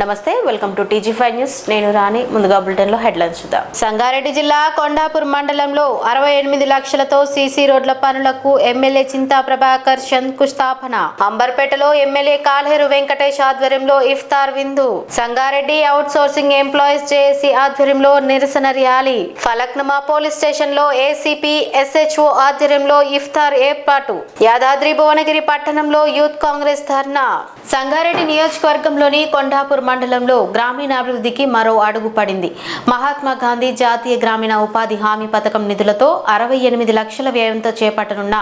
నమస్తే, welcome to TG5 news. నేను రాణి. ముందుగా బులెటిన్ లో హెడ్లైన్స్ చూద్దాం. సంగారెడ్డి జిల్లా కొండాపూర్ మండలంలో 68 లక్షలతో సీసీ రోడ్ల పనులకు ఎమ్మెల్యే చింతా ప్రభాకర్ శంకుస్థాపన. అంబర్పేటలో ఎమ్మెల్యే కాల్హేరు వెంకటేష్ ఆధ్వర్యంలో ఇఫ్తార్ విందు. Sangareddy out sourcing employees JAC ఆధ్వర్యంలో నిరసన ర్యాలీ. ఫలక్నుమా పోలీస్ స్టేషన్ లో ఏసీపీ SHO ఆధ్వర్యంలో ఇఫ్తార్ ఏర్పాటు. యాదాద్రి భువనగిరి పట్టణంలో యూత్ కాంగ్రెస్ ధర్నా. సంగారెడ్డి నియోజకవర్గంలోని కొండాపూర్ మండలంలో గ్రామీణాభివృద్ధికి మరో అడుగు పడింది. మహాత్మా గాంధీ జాతీయ గ్రామీణ ఉపాధి హామీ పథకం నిధులతో 68 లక్షల వ్యయంతో చేపట్టనున్న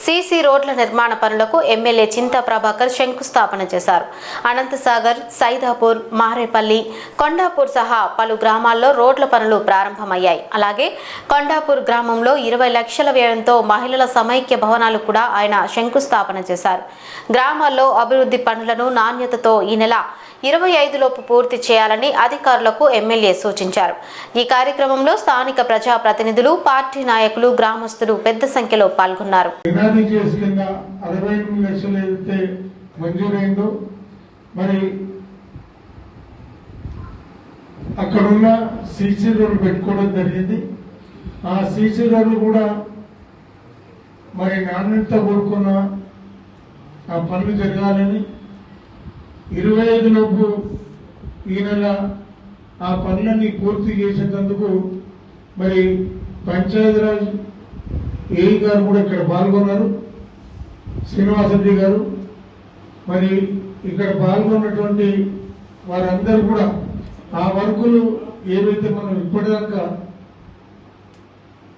సీసీ రోడ్ల నిర్మాణ పనులకు ఎమ్మెల్యే చింతా ప్రభాకర్ శంకుస్థాపన చేశారు. అనంతసాగర్, సైదాపూర్, మారేపల్లి, కొండాపూర్ సహా పలు గ్రామాల్లో రోడ్ల పనులు ప్రారంభమయ్యాయి. అలాగే కొండాపూర్ గ్రామంలో 20 లక్షల వ్యయంతో మహిళల సమైక్య భవనాలు కూడా ఆయన శంకుస్థాపన చేశారు. గ్రామాల్లో అభివృద్ధి పనులను నాణ్యతతో ఈ నెల 25 లోపు పూర్తి చేయాలని అధికారులకు ఎమ్మెల్యే సూచించారు. ఈ కార్యక్రమంలో స్థానిక ప్రజా ప్రతినిధులు, పార్టీ నాయకులు, గ్రామస్తులు పెద్ద సంఖ్యలో పాల్గొన్నారు. అక్కడున్న సీసీ రోడ్లు పెట్టుకోవడం జరిగింది. ఆ సీసీ రోడ్లు కూడా మరి నాణ్యత కోరుకున్న ఆ పనులు జరగాలని 25 లోపు ఈ నెల ఆ పనులన్నీ పూర్తి చేసేందుకు మరి పంచాయతీరాజ్ ఏఈ గారు కూడా ఇక్కడ పాల్గొన్నారు, శ్రీనివాసరెడ్డి గారు. మరి ఇక్కడ పాల్గొన్నటువంటి వారందరూ కూడా ఆ వర్కులు ఏవైతే మనం ఇప్పటిదాకా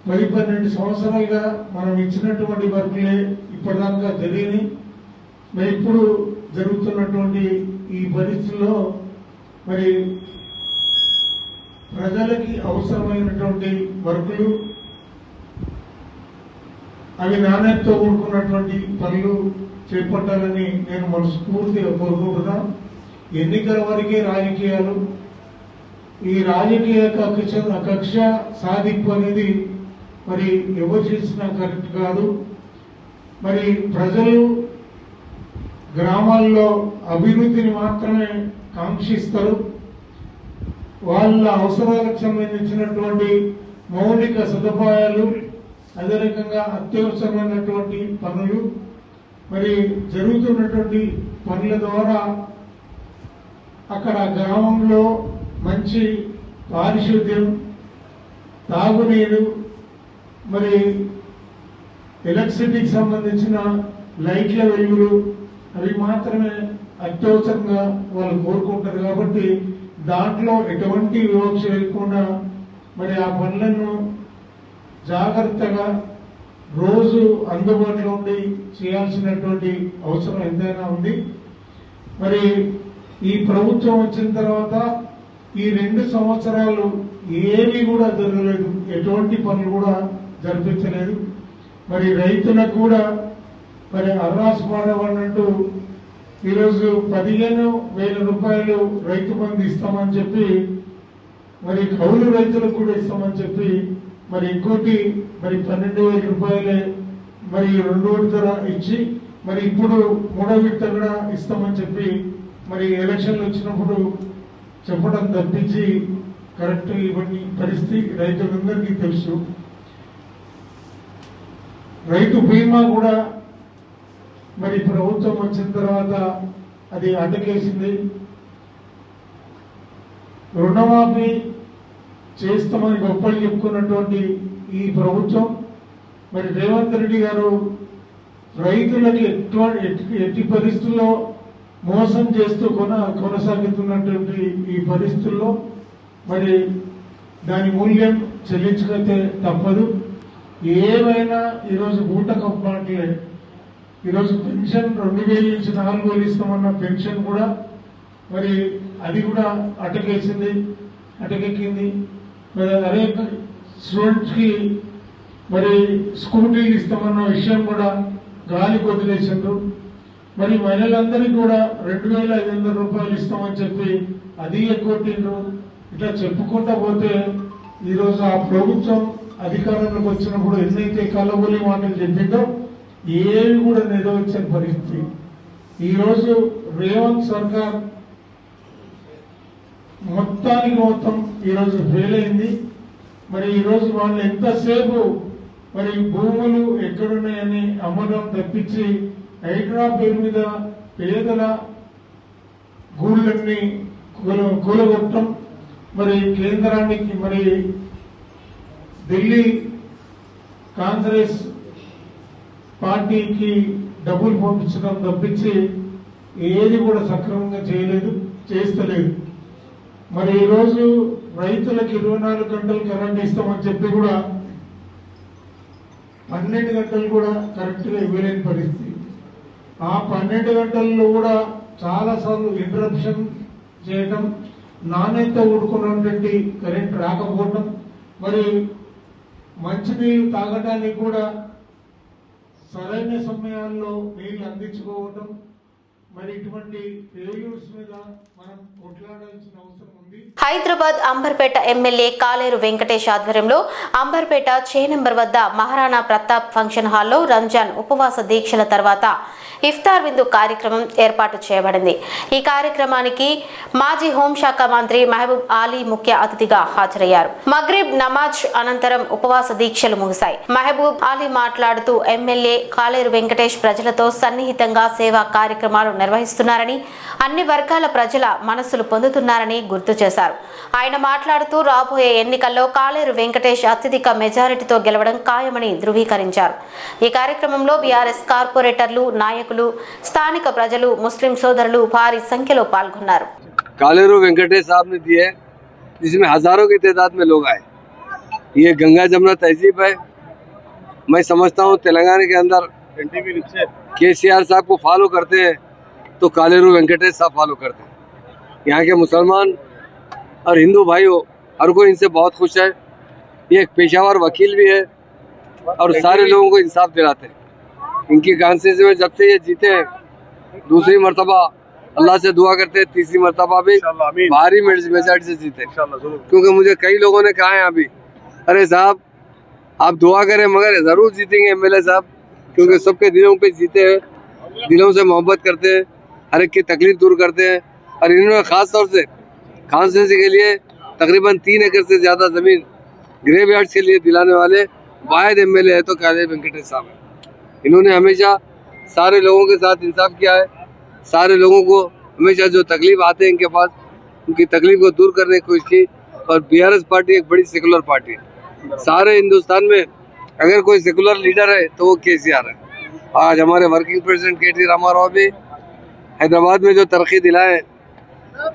10-12 సంవత్సరాలుగా మనం ఇచ్చినటువంటి వర్కులే ఇప్పటిదాకా జరిగినాయి. మరి ఇప్పుడు జరుగుతున్నటువంటి ఈ పరిస్థితుల్లో మరి ప్రజలకి అవసరమైనటువంటి వర్కులు, అవి నాణ్యతతో కూడుకున్నటువంటి పనులు చేపట్టాలని నేను మనస్ఫూర్తిగా కోరుకుంటున్నా. ఎన్నికల వరకే రాజకీయాలు. ఈ రాజకీయ కక్ష సాధింపు అనేది మరి ఎవరు చేసినా కరెక్ట్ కాదు. మరి ప్రజలు గ్రామాల్లో అభివృద్ధిని మాత్రమే కాంక్షిస్తారు. వాళ్ళ అవసరాలకు సంబంధించినటువంటి మౌలిక సదుపాయాలు, అదే రకంగా అత్యవసరమైనటువంటి పనులు, మరి జరుగుతున్నటువంటి పనుల ద్వారా అక్కడ గ్రామంలో మంచి పారిశుద్ధ్యం, తాగునీరు, మరి ఎలక్ట్రిసిటీకి సంబంధించిన లైట్ల వెలుగులు, అవి మాత్రమే అత్యవసరంగా వాళ్ళు కోరుకుంటారు. కాబట్టి దాంట్లో ఎటువంటి వివక్ష లేకుండా మరి ఆ పనులను జాగ్రత్తగా రోజు అందుబాటులో ఉండి చేయాల్సినటువంటి అవసరం ఎంతైనా ఉంది. మరి ఈ ప్రభుత్వం వచ్చిన తర్వాత ఈ 2 సంవత్సరాలు ఏమీ కూడా జరగలేదు, ఎటువంటి పనులు కూడా జరిపించలేదు. మరి రైతులకు కూడా మరి అర్రాసు పాడవన్నట్టు ఈరోజు 15,000 రూపాయలు రైతు బంధు ఇస్తామని చెప్పి, మరి కౌలు రైతులకు కూడా ఇస్తామని చెప్పి, మరి ఇంకోటి మరి 12,000 రూపాయలే మరి 2 విడతల ఇచ్చి, మరి ఇప్పుడు 3వ విడత కూడా ఇస్తామని చెప్పి మరి ఎలక్షన్లు వచ్చినప్పుడు చెప్పడం తప్పించి కరెక్ట్ ఇవన్నీ పరిస్థితి రైతులందరికీ తెలుసు. రైతు బీమా కూడా మరి ప్రభుత్వం వచ్చిన తర్వాత అది అడ్డకేసింది. రుణమాఫీ చేస్తామని గొప్పలు చెప్పుకున్నటువంటి ఈ ప్రభుత్వం మరి రేవంత్ రెడ్డి గారు రైతులకి ఎట్టి పరిస్థితుల్లో మోసం చేస్తూ కొనసాగుతున్నటువంటి ఈ పరిస్థితుల్లో మరి దాని మూల్యం చెల్లించకపోతే తప్పదు. ఏమైనా ఈరోజు బూటకం మాటలే. ఈరోజు పెన్షన్ 2,000 నుంచి 4,000 ఇస్తామన్న పెన్షన్ కూడా మరి అది కూడా అటకెక్కింది. మరి అదే స్టూడెంట్స్ కి మరి స్కూటీలు ఇస్తామన్న విషయం కూడా గాలి వదిలేసిండ్రు. మరి మహిళలందరికీ కూడా 2,500 రూపాయలు ఇస్తామని చెప్పి అది ఎగ్గొట్టిండ్రు. ఇట్లా చెప్పుకుంటా పోతే ఈరోజు ఆ ప్రభుత్వం అధికారంలోకి వచ్చినప్పుడు ఎన్నైతే కలబోలి మాటలు చెప్పిందో ఏవి కూడా నెరవేర్చని పరిస్థితి. ఈరోజు రేవంత్ సర్కార్ మొత్తానికి మొత్తం ఈరోజు ఫెయిల్ అయింది. మరి ఈరోజు వాళ్ళు ఎంతసేపు మరి భూములు ఎక్కడున్నాయని అమ్మడం తప్పించి హైడ్రా పేరు మీద పేదల గూళ్ళన్నీ కూలగొట్టడం, మరి కేంద్రానికి మరి ఢిల్లీ కాంగ్రెస్ పార్టీకి డబ్బులు పంపించడం తప్పించి ఏది కూడా సక్రమంగా చేస్తలేదు. మరి ఈరోజు రైతులకు 24 గంటలు కరెంట్ ఇస్తామని చెప్పి కూడా 12 గంటలు కూడా కరెక్ట్ గా ఇవ్వలేని పరిస్థితి. ఆ 12 గంటల్లో కూడా చాలా సార్లు ఇంటరప్షన్ చేయటం, నాణ్యత ఊడుకున్నటువంటి కరెంట్ రాకపోవటం, మరి మంచినీళ్ళు తాగడానికి కూడా సరైన సమయాల్లో నీళ్లు అందించుకోవటం, మరి ఇటువంటి ఫెయిల్యూర్స్ మీద మనం కొట్లాడాల్సిన అవసరం ఉంది. హైదరాబాద్ అంబర్పేట ఎమ్మెల్యే కాలేరు వెంకటేష్ ఆధ్వర్యంలో అంబర్పేట చే నంబర్ వద్ద మహారాణా ప్రతాప్ ఫంక్షన్ హాల్లో రంజాన్ ఉపవాస దీక్షల తర్వాత ఇఫ్తార్ విందు కార్యక్రమం ఏర్పాటు చేయబడింది. ఈ కార్యక్రమానికి మాజీ హోంశాఖ మంత్రి మహబూబ్ ఆలీ ముఖ్య అతిథిగా హాజరయ్యారు. మగ్రిబ్ నమాజ్ అనంతరం ఉపవాస దీక్షలు ముగిశాయి. మహబూబ్ ఆలీ మాట్లాడుతూ ఎమ్మెల్యే కాలేరు వెంకటేష్ ప్రజలతో సన్నిహితంగా సేవా కార్యక్రమాలు నిర్వహిస్తున్నారని, అన్ని వర్గాల ప్రజల మనస్సులు పొందుతున్నారని గుర్తు చేశారు. ఆయన మాట్లాడుతూ రాబోయే ఎన్నికల్లో కాలేరు వెంకటేష్ అత్యధిక మెజారిటీతో గెలవడం ఖాయమని ధృవీకరించారు. ఈ కార్యక్రమంలో బీఆర్ఎస్ కార్పొరేటర్లు, నాయకులు, స్థానిక ప్రజలు, ముస్లిం సోదరులు భారీ సంఖ్యలో పాల్గొన్నారు. कालेरू वेंकटेश साहब ने दिए, जिसमें हजारों की तादाद में लोग आए। ये गंगा जमुना तहजीब है। मैं समझता हूँ तेलंगाना के अंदर केसीआर साहब को फॉलो करते हैं तो कालेरू वेंकटेश साहब फॉलो करते हैं। यहाँ के मुसलमान और हिंदू भाइयों हर कोई इनसे बहुत खुश है। ये एक पेशावर वकील भी है और सारे लोगों को इंसाफ दिलाते हैं। इनकी कॉन्स्टिट्यूंसी में जब से ये जीते हैं, दूसरी मर्तबा अल्लाह से दुआ करते हैं तीसरी मर्तबा भी भारी मेजॉरिटी से जीते। क्योंकि मुझे कई लोगों ने कहा है अभी, अरे साहब आप दुआ करें मगर जरूर जीतेंगे एमएलए साहब, क्योंकि सबके दिलों पे जीते हैं, दिलों से मोहब्बत करते हैं, हर एक की तकलीफ दूर करते हैं। और इन्होंने खास तौर से कॉन्स्टिट्यूंसी के लिए तकरीबन 3 एकड़ से ज्यादा जमीन ग्रेवयार्ड्स के लिए दिलाने वाले वाहिद एमएलए है तो कालेरू वेंकटेश साहब है। इन्होंने हमेशा सारे लोगों के साथ इंसाफ किया है। सारे लोगों को हमेशा जो तकलीफ आते हैं इनके पास, उनकी तकलीफ को दूर करने की कोशिश की। और बीआरएस पार्टी एक बड़ी सेकुलर पार्टी है। सारे हिंदुस्तान में अगर कोई सेकुलर लीडर है तो वो केसीआर है। आज हमारे वर्किंग प्रेसिडेंट के टी रामाराव भी हैदराबाद में जो तरक्की दिलाए,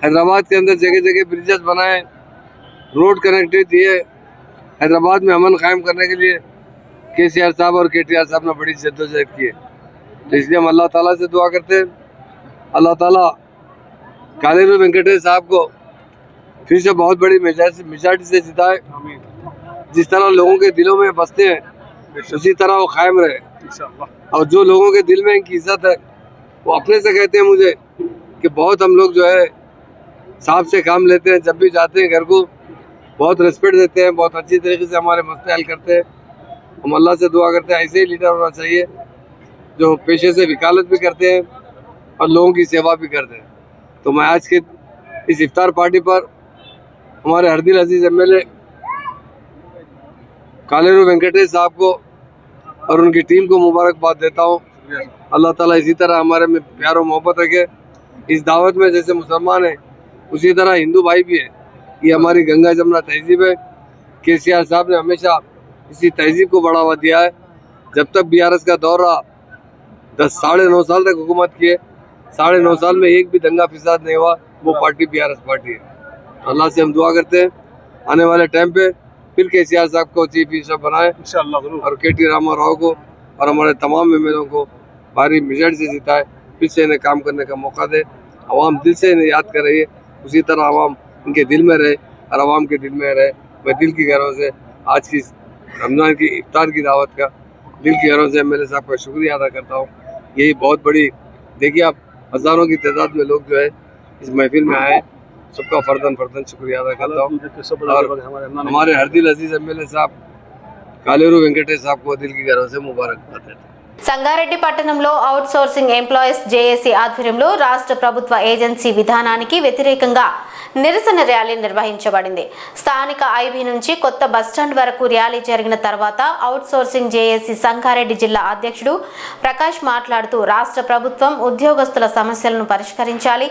हैदराबाद के अंदर जगह जगह ब्रिजेस बनाए, रोड कनेक्टिविटी दिए, हैदराबाद में अमन कायम करने के लिए केसीआर साहब और केटीआर साहब ने बड़ी जद्दोजहद की है। तो इसलिए हम अल्लाह ताला से दुआ करते हैं, अल्लाह ताला कालेरू वेंकटेश साहब को फिर से बहुत बड़ी मेजॉरिटी से जिताए। जिस तरह लोगों के दिलों में बसते हैं उसी तरह वो कायम रहे। और जो लोगों के दिल में इनकी इज्जत है वो अपने से कहते हैं मुझे कि बहुत हम लोग जो है साहब से काम लेते हैं, जब भी जाते हैं घर को बहुत रिस्पेक्ट देते हैं, बहुत अच्छी तरीके से हमारे मसले हल करते हैं। हम अल्लाह से दुआ करते हैं ऐसे ही लीडर होना चाहिए जो पेशे से वकालत भी करते हैं और लोगों की सेवा भी करते हैं। तो मैं आज के इस इफ्तार पार्टी पर हमारे हरदिल अजीज एमएलए कालेरू वेंकटेश साहब को और उनकी टीम को मुबारकबाद देता हूँ। अल्लाह ताला इसी तरह हमारे में प्यार और मोहब्बत रखे। इस दावत में जैसे मुसलमान है उसी तरह हिंदू भाई भी है। ये हमारी गंगा जमुना तहजीब है। केसीआर साहब ने हमेशा इसी तहजीब को बढ़ावा दिया है। जब तक बीआरएस का दौर रहा 9.5 साल तक हुकूमत किए, 9.5 साल में एक भी दंगा फिसाद नहीं हुआ। वो पार्टी बीआरएस पार्टी है। अल्लाह से हम दुआ करते हैं आने वाले टाइम पे फिर केसीआर साहब को चीफ मिनिस्टर बनाए इंशाअल्लाह, और केटी रामाराव को और हमारे तमाम एमएलए को भारी मेजॉरिटी से जिताए, फिर से इन्हें काम करने का मौका दे। अवाम दिल से इन्हें याद कर रही है, उसी तरह अवाम इनके दिल में रहे और अवाम के दिल में रहे। मैं दिल की गहराइयों से आज की रमजान की इफ्तार की दावत का दिल की गहराइयों से एमएलए साहब का शुक्रिया अदा करता हूँ। यही बहुत बड़ी, देखिए आप हजारों की तादाद में लोग जो है इस महफिल में आए, सबका फर्दन शुक्रिया अदा करता हूँ। और हमारे हरदिल अजीज एमएलए साहब कालेरू वेंकटेश साहब को दिल की गहराइयों से मुबारकबाद देता हूँ। సంగారెడ్డి పట్టణంలో అవుట్ సోర్సింగ్ ఎంప్లాయీస్ జేఏసీ ఆధ్వర్యంలో రాష్ట్ర ప్రభుత్వ ఏజెన్సీ విధానానికి వ్యతిరేకంగా నిరసన ర్యాలీ నిర్వహించబడింది. స్థానిక ఐబీ నుంచి కొత్త బస్టాండ్ వరకు ర్యాలీ జరిగిన తర్వాత అవుట్ సోర్సింగ్ జేఏసీ సంగారెడ్డి జిల్లా అధ్యక్షుడు ప్రకాష్ మాట్లాడుతూ రాష్ట్ర ప్రభుత్వం ఉద్యోగస్తుల సమస్యలను పరిష్కరించాలి,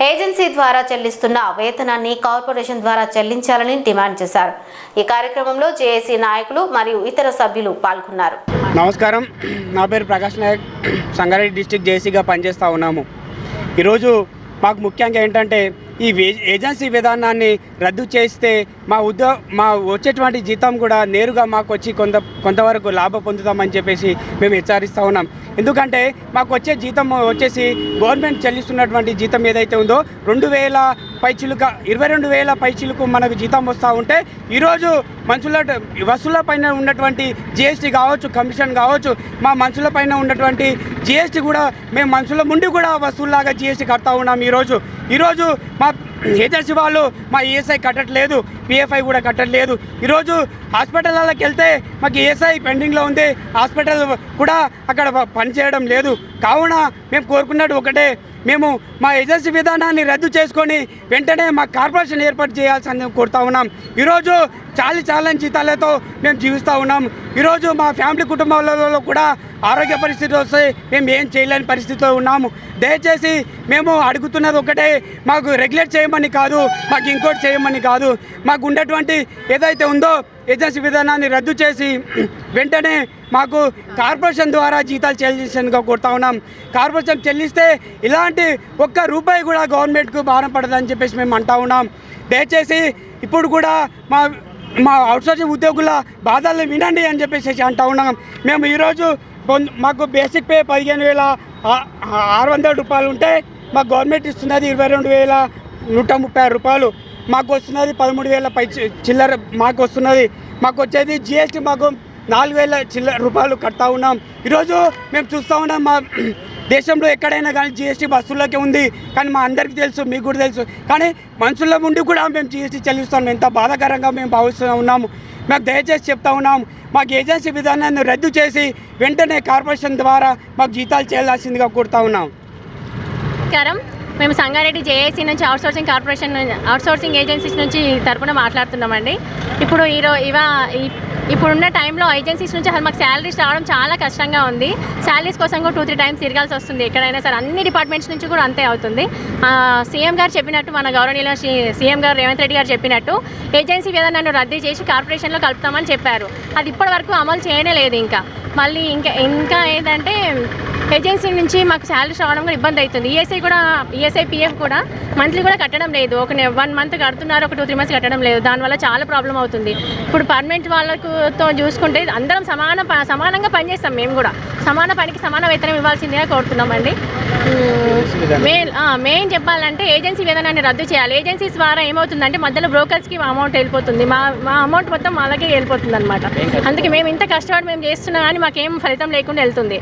ఏజెన్సీ ద్వారా చెల్లిస్తున్న వేతనాన్ని కార్పొరేషన్ ద్వారా చెల్లించాలని డిమాండ్ చేశారు. ఈ కార్యక్రమంలో జేఏసీ నాయకులు మరియు ఇతర సభ్యులు పాల్గొన్నారు. నమస్కారం, నా పేరు ప్రకాష్ నాయక్, సంగారెడ్డి డిస్ట్రిక్ట్ జేసీగా పనిచేస్తూ ఉన్నాము. ఈరోజు మాకు ముఖ్యంగా ఏంటంటే ఈ ఏజెన్సీ విధానాన్ని రద్దు చేస్తే మా వచ్చేటువంటి జీతం కూడా నేరుగా మాకు వచ్చి కొంతవరకు లాభం పొందుతామని చెప్పేసి మేము హెచ్చరిస్తూ ఉన్నాం. ఎందుకంటే మాకు వచ్చే జీతం వచ్చేసి గవర్నమెంట్ చెల్లిస్తున్నటువంటి జీతం ఏదైతే ఉందో 2,000 పైచిలుక 22,000 పైచిలుకు మనకు జీతం వస్తూ ఉంటే ఈరోజు వసూళ్ల పైన ఉన్నటువంటి జిఎస్టీ కావచ్చు, కమిషన్ కావచ్చు, మా మనుషుల పైన ఉన్నటువంటి జిఎస్టీ కూడా మేము మనుషుల ముందు కూడా వసూల్లాగా జిఎస్టీ కడతా ఉన్నాం. ఈరోజు మా ఏజెన్సీ వాళ్ళు మా ఈఎస్ఐ కట్టట్లేదు, పిఎఫ్ఐ కూడా కట్టట్లేదు. ఈరోజు హాస్పిటల్లోకి వెళ్తే మాకు ఈఎస్ఐ పెండింగ్లో ఉంది, హాస్పిటల్ కూడా అక్కడ పనిచేయడం లేదు. కావున మేము కోరుకున్నట్టు ఒకటే, మేము మా ఏజెన్సీ విధానాన్ని రద్దు చేసుకొని వెంటనే మా కార్పొరేషన్ ఏర్పాటు చేయాల్సింది కోరుతా ఉన్నాం. ఈరోజు చాలా జీతాలతో మేము జీవిస్తూ ఉన్నాం. ఈరోజు మా ఫ్యామిలీ కుటుంబాలలో కూడా ఆరోగ్య పరిస్థితి వస్తే మేము ఏం చేయలేని పరిస్థితిలో ఉన్నాము. దయచేసి మేము అడుగుతున్నది ఒకటే, మాకు రెగ్యులేట్ చేయమని కాదు, మాకు ఇంకోటి చేయమని కాదు, మాకు ఉన్నటువంటి ఏదైతే ఉందో ఏజెన్సీ విధానాన్ని రద్దు చేసి వెంటనే మాకు కార్పొరేషన్ ద్వారా జీతాలు చెల్లించగా కోరుతా ఉన్నాం. కార్పొరేషన్ చెల్లిస్తే ఇలాంటి ఒక్క రూపాయి కూడా గవర్నమెంట్కు భారం పడదని చెప్పేసి మేము అంటా ఉన్నాం. దయచేసి ఇప్పుడు కూడా మా అవుట్సోర్సింగ్ ఉద్యోగుల బాధలు వినండి అని చెప్పేసి అంటా ఉన్నాం. మేము ఈరోజు మాకు బేసిక్ పే 15,600 రూపాయలు ఉంటే మాకు గవర్నమెంట్ ఇస్తున్నది 22,136 రూపాయలు. మాకు వస్తున్నది 13,000 పై చిల్లర మాకు వస్తున్నది. మాకు వచ్చేది జిఎస్టీ మాకు 4,000 చిల్లర రూపాయలు కడతా ఉన్నాం. ఈరోజు మేము చూస్తూ ఉన్నాం, మా దేశంలో ఎక్కడైనా కానీ జిఎస్టీ బస్సులకే ఉంది. కానీ మా అందరికీ తెలుసు, మీకు కూడా తెలుసు. కానీ మనుషుల ముందు కూడా మేము జిఎస్టీ చెల్లిస్తాం. ఎంత బాధాకరంగా మేము భావిస్తూ ఉన్నాము. మాకు దయచేసి చెప్తా ఉన్నాము, మాకు ఏజెన్సీ విధానాన్ని రద్దు చేసి వెంటనే కార్పొరేషన్ ద్వారా మాకు జీతాలు చేయాల్సిందిగా కోరుతా ఉన్నాం. నమస్కారం, మేము సంగారెడ్డి జేఏసీ నుంచి అవుట్సోర్సింగ్ ఏజెన్సీస్ నుంచి తరపున మాట్లాడుతున్నామండి. ఇప్పుడున్న టైంలో ఏజెన్సీస్ నుంచి అసలు మాకు శాలరీస్ రావడం చాలా కష్టంగా ఉంది. శాలరీస్ కోసం కూడా 2-3 టైమ్స్ తిరగాల్సి వస్తుంది. ఎక్కడైనా సరే అన్ని డిపార్ట్మెంట్స్ నుంచి కూడా అంతే అవుతుంది. సీఎం గారు చెప్పినట్టు, మన గౌరవనీయుల సీఎం గారు రేవంత్ రెడ్డి గారు చెప్పినట్టు ఏజెన్సీ విధానాన్ని రద్దు చేసి కార్పొరేషన్లో కలుపుతామని చెప్పారు. అది ఇప్పటి వరకు అమలు చేయనే లేదు. మళ్ళీ ఇంకా ఏంటంటే ఏజెన్సీ నుంచి మాకు శాలరీస్ రావడం కూడా ఇబ్బంది అవుతుంది. ఈఎస్ఐ పిఎఫ్ కూడా మంత్లీ కూడా కట్టడం లేదు. ఒక 1 మంత్ కడుతున్నారు, ఒక 2-3 మంత్స్ కట్టడం లేదు. దానివల్ల చాలా ప్రాబ్లం అవుతుంది. ఇప్పుడు పర్మనెంట్ వాళ్ళతో చూసుకుంటే అందరం సమానంగా పనిచేస్తాం. మేము కూడా సమాన పనికి సమాన వేతనం ఇవ్వాల్సిందిగా కోరుతున్నామండి. మెయిన్ చెప్పాలంటే ఏజెన్సీ విధానాన్ని రద్దు చేయాలి. ఏజెన్సీస్ ద్వారా ఏమవుతుందంటే మధ్యలో బ్రోకర్స్కి అమౌంట్ వెళ్ళిపోతుంది. మా అమౌంట్ మొత్తం వాళ్ళకే వెళ్ళిపోతుంది అనమాట. అందుకే మేము ఇంత కష్టపడి మేము చేస్తున్నా కానీ మాకేం ఫలితం లేకుండా వెళ్తుంది.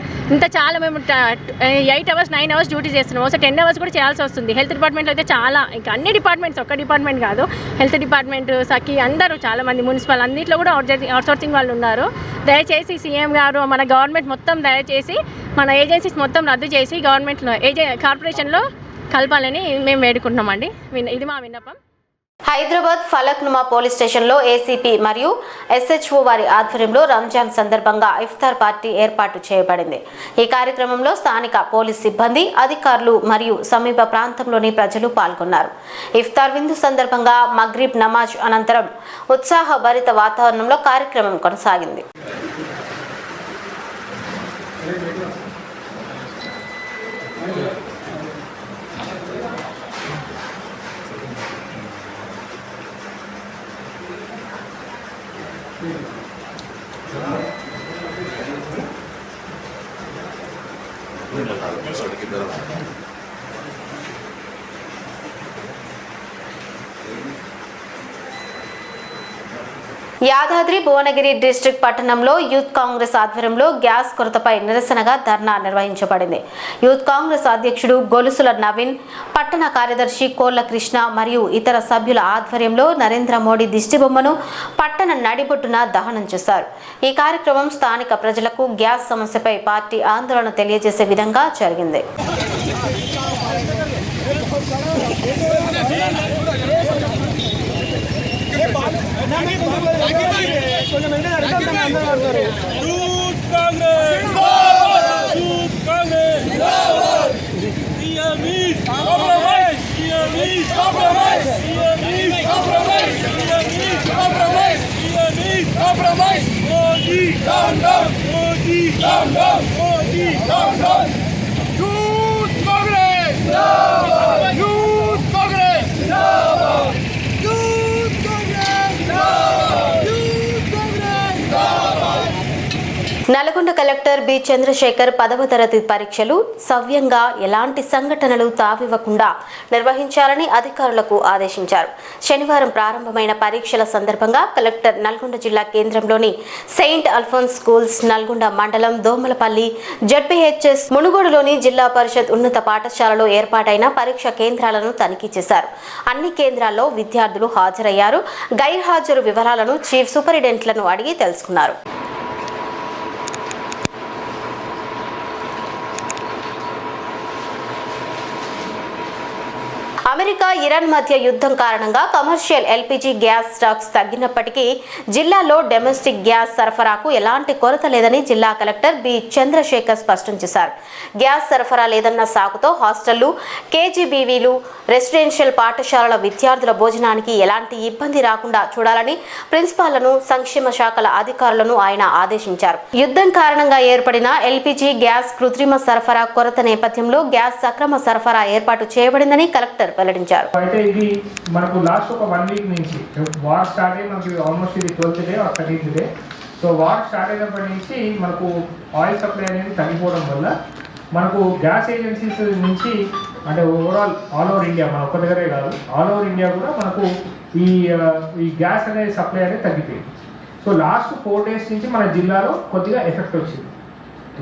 మేము 8 hours 9 hours డ్యూటీ చేస్తున్నాం. ఒకసారి 10 hours కూడా చేయాల్సి వస్తుంది. హెల్త్ డిపార్ట్మెంట్లో అయితే చాలా, ఇంకా అన్ని డిపార్ట్మెంట్స్, ఒక్క డిపార్ట్మెంట్ కాదు, హెల్త్ డిపార్ట్మెంట్, సఖీ అందరూ చాలామంది, మున్సిపల్ అన్నింటిలో కూడా అవుట్సోర్సింగ్ వాళ్ళు ఉన్నారు. దయచేసి సీఎం గారు, మన గవర్నమెంట్ మొత్తం దయచేసి మన ఏజెన్సీస్ మొత్తం రద్దు చేసి గవర్నమెంట్లో కార్పొరేషన్లో కలపాలని మేము వేడుకుంటున్నామండి. ఇది మా విన్నపం. హైదరాబాద్ ఫలక్నుమా పోలీస్ స్టేషన్లో ఏసీపీ మరియు ఎస్హెచ్ఓ వారి ఆధ్వర్యంలో రంజాన్ సందర్భంగా ఇఫ్తార్ పార్టీ ఏర్పాటు చేయబడింది. ఈ కార్యక్రమంలో స్థానిక పోలీస్ సిబ్బంది, అధికారులు మరియు సమీప ప్రాంతంలోని ప్రజలు పాల్గొన్నారు. ఇఫ్తార్ విందు సందర్భంగా మగ్రిబ్ నమాజ్ అనంతరం ఉత్సాహభరిత వాతావరణంలో కార్యక్రమం కొనసాగింది. యాదాద్రి భువనగిరి డిస్ట్రిక్ట్ పట్టణంలో యూత్ కాంగ్రెస్ ఆధ్వర్యంలో గ్యాస్ కొరతపై నిరసనగా ధర్నా నిర్వహించబడింది. యూత్ కాంగ్రెస్ అధ్యక్షుడు గొలుసుల నవీన్, పట్టణ కార్యదర్శి కోళ్ల కృష్ణ మరియు ఇతర సభ్యుల ఆధ్వర్యంలో నరేంద్ర మోడీ దిష్టిబొమ్మను పట్టణ నడిబొట్టున దహనం చేశారు. ఈ కార్యక్రమం స్థానిక ప్రజలకు గ్యాస్ సమస్యపై పార్టీ ఆందోళన తెలియజేసే విధంగా జరిగింది. నల్గొండ కలెక్టర్ బి చంద్రశేఖర్ 10వ తరగతి పరీక్షలు సవ్యంగా ఎలాంటి సంఘటనలు తావివ్వకుండా నిర్వహించాలని అధికారులకు ఆదేశించారు. శనివారం ప్రారంభమైన పరీక్షల సందర్భంగా కలెక్టర్ నల్గొండ జిల్లా కేంద్రంలోని సెయింట్ అల్ఫోన్స్ స్కూల్స్, నల్గొండ మండలం దోమలపల్లి జడ్పీహెచ్ఎస్ మునుగోడులోని జిల్లా పరిషత్ ఉన్నత పాఠశాలలో ఏర్పాటైన పరీక్ష కేంద్రాలను తనిఖీ చేశారు. అన్ని కేంద్రాల్లో విద్యార్థులు హాజరయ్యారు. గైర్హాజరు వివరాలను చీఫ్ సూపరింటెండెంట్లను అడిగి తెలుసుకున్నారు. అమెరికా, ఇరాన్ మధ్య యుద్ధం కారణంగా కమర్షియల్ ఎల్పీజీ గ్యాస్ స్టాక్స్ తగ్గినప్పటికీ జిల్లాలో డొమెస్టిక్ గ్యాస్ సరఫరాకు ఎలాంటి కొరత లేదని జిల్లా కలెక్టర్ బి చంద్రశేఖర్ స్పష్టం చేశారు. గ్యాస్ సరఫరా లేదన్న సాకుతో హాస్టళ్లు, కేజీబీవీలు, రెసిడెన్షియల్ పాఠశాలల విద్యార్థుల భోజనానికి ఎలాంటి ఇబ్బంది రాకుండా చూడాలని ప్రిన్సిపాల్లను, సంక్షేమ శాఖల అధికారులను ఆయన ఆదేశించారు. యుద్ధం కారణంగా ఏర్పడిన ఎల్పీజీ గ్యాస్ కృత్రిమ సరఫరా కొరత నేపథ్యంలో గ్యాస్ సక్రమ సరఫరా ఏర్పాటు చేయబడిందని కలెక్టర్ వెల్లడించారు. అయితే ఇది మనకు లాస్ట్ ఒక 1 వీక్ నుంచి వార్ స్టార్ట్ అయ్యి మనకి ఆల్మోస్ట్ ఇది 12th day or 13th day. So war start అయినప్పటి నుంచి మనకు ఆయిల్ సప్లై అనేది తగ్గిపోవడం వల్ల మనకు గ్యాస్ ఏజెన్సీస్ నుంచి అంటే ఓవరాల్ ఆల్ ఓవర్ ఇండియా, మన ఒక్క దగ్గరే కాదు, ఆల్ ఓవర్ ఇండియా కూడా మనకు ఈ గ్యాస్ అనేది సప్లై అనేది తగ్గిపోయింది. సో లాస్ట్ 4 days నుంచి మన జిల్లాలో కొద్దిగా ఎఫెక్ట్ వచ్చింది.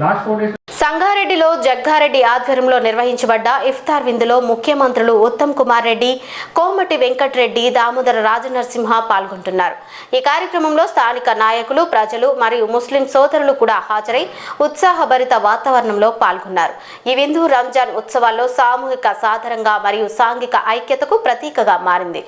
లాస్ట్ 4 days సంగారెడ్డిలో జగ్గారెడ్డి ఆధ్వర్యంలో నిర్వహించబడ్డ ఇఫ్తార్ విందులో ముఖ్యమంత్రులు ఉత్తమ్ కుమార్ రెడ్డి, కోమటి వెంకటరెడ్డి, దామోదర రాజనరసింహ పాల్గొంటున్నారు. ఈ కార్యక్రమంలో స్థానిక నాయకులు, ప్రజలు మరియు ముస్లిం సోదరులు కూడా హాజరై ఉత్సాహభరిత వాతావరణంలో పాల్గొన్నారు. ఈ విందు రంజాన్ ఉత్సవాల్లో సామూహిక సాధారణంగా మరియు సాంఘిక ఐక్యతకు ప్రతీకగా మారింది.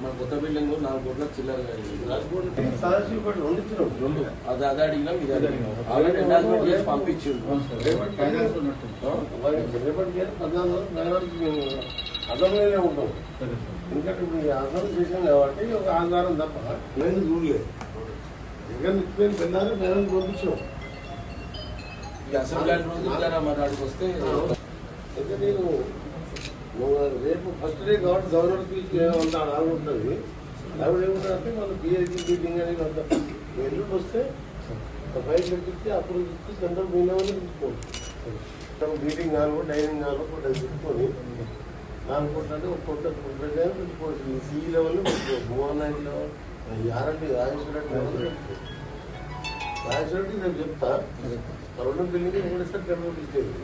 మన కొత్త బిల్డింగ్ 4 కోట్ల చిల్లర అది అడిగినాం, ఇది అడిగినాం. ఆల్రెడీ ఎండార్స్మెంట్ చేసి పంపించిండు. అర్థంలోనే ఉంటాం. ఎందుకంటే ఇప్పుడు అర్థం చేసాం కాబట్టి ఒక ఆధారం తప్ప నేను చూడలేదు. ఇంకా నిత్యం పెళ్ళారు నేను పంపించాం. ఈ అసెంబ్లీ రోజు మాట్లాడికి వస్తే అయితే నేను రేపు ఫస్ట్ డే కాబట్టి గవర్నర్కి అంత ఆవిడ ఉంటుంది. ఆవిడ ఏముందంటే మన పిహెచ్డి మీటింగ్ అనేది అంత ఎల్లుండి వస్తే బయట పెట్టిస్తే అప్పుడు ఇచ్చి సెంట్రల్ మీనామని తీసుకోండి. మీటింగ్ 4 డైనింగ్ 4 పెట్టుకొని 4 కోట్లు అంటే 1 కోట్ల పెట్టుకోవచ్చు. సిఈ లెవెల్లో పెట్టుకోవచ్చు, Mohan Naidu level, RMD Rajeshwara Reddy level పెట్టుకోవచ్చు. రాజేశ్వర రెడ్డి నేను చెప్తా 2 బిల్డింగ్ ఒకటేసారి టెండర్ తీసుకెళ్ళి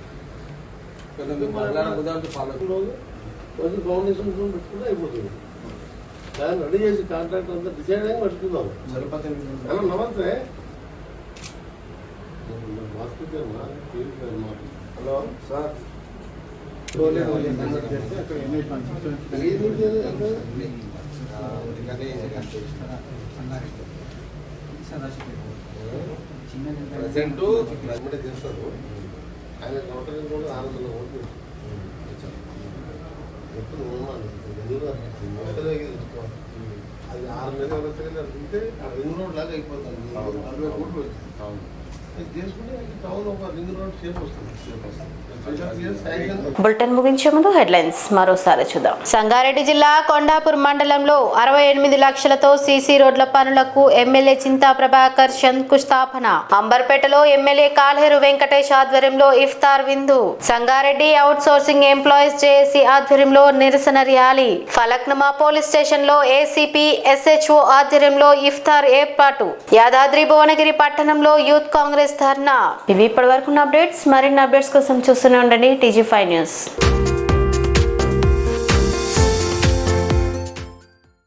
రోజు ఫౌండేషన్ పెట్టుకుంటే అయిపోతుంది. దాన్ని రెడీ చేసి కాంట్రాక్ట్ అంతా డిసైడ్ అయ్యి పెట్టుకుందాం. నమస్తే, హలో సార్. ప్రజెంట్ చేస్తారు. ఆయన గవర్నమెంట్ కూడా 600 కోట్లు ఎప్పుడు నిర్మాణం అది 6 నెలల వరకు అడిగితే రింగ్ రోడ్ లాగా అయిపోతుంది 40 కోట్లు వచ్చింది అది చేసుకుంటే టౌన్ ఒక రింగ్ రోడ్ షేప్ వస్తుంది బులెటిన్ ముగించే ముందు హెడ్లైన్స్ మరోసారి చూద్దాం. సంగారెడ్డి జిల్లా కొండాపూర్ మండలంలో 68 లక్షలతో సీసీ రోడ్ల పనులకు ఎమ్మెల్యే చింతా ప్రభాకర్ శంకుస్థాపన. అంబర్పేటలో ఎమ్మెల్యే కాల్హేరు వెంకటేష్ ఆధ్వర్యంలో ఇఫ్తార్ విందు. Sangareddy out sourcing employees JAC ఆధ్వర్యంలో నిరసన ర్యాలీ. ఫలక్నుమా పోలీస్ స్టేషన్ లో ఏసీపీ ఎస్హెచ్ఓ ఆధ్వర్యంలో ఇఫ్తార్ ఏర్పాటు. యాదాద్రి భువనగిరి పట్టణంలో యూత్ కాంగ్రెస్ ధర్నా. ఇవి ఇప్పటివరకు అప్డేట్స్. మరిన్ని అప్డేట్స్ కోసం చూస్తూనే ఉండండి TG5 న్యూస్.